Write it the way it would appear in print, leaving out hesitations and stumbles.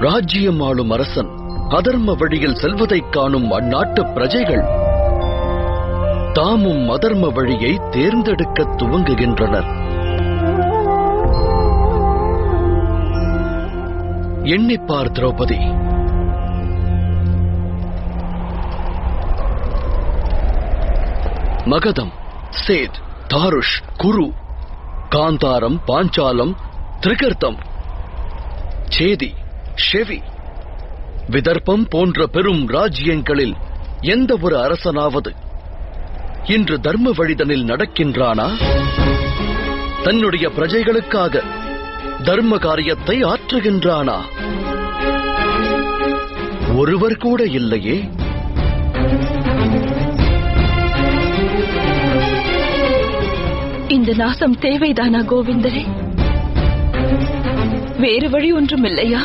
ராஜ்யம் ஆளும் அரசன் அதர்ம வழியில் செல்வதைக் காணும் அந்நாட்டு பிரஜைகள் தாமும் அதர்ம வழியை தேர்ந்தெடுக்க துவங்குகின்றனர். எண்ணிப்பார் திரௌபதி, மகதம், சேத், தாருஷ், குரு, காந்தாரம், பாஞ்சாலம், திரிகர்த்தம், சேதி, ஷெவி, விதர்ப்பம் போன்ற பெரும் ராஜ்யங்களில் எந்த ஒரு அரசனாவது இன்று தர்ம வழிதனில் நடக்கின்றானா? தன்னுடைய பிரஜைகளுக்காக தர்ம காரியத்தை ஆற்றுகின்றானா? ஒருவர் கூட இல்லையே. இந்த நாசம் தேவைதானா கோவிந்தரே? வேறு வழி ஒன்றும் இல்லையா?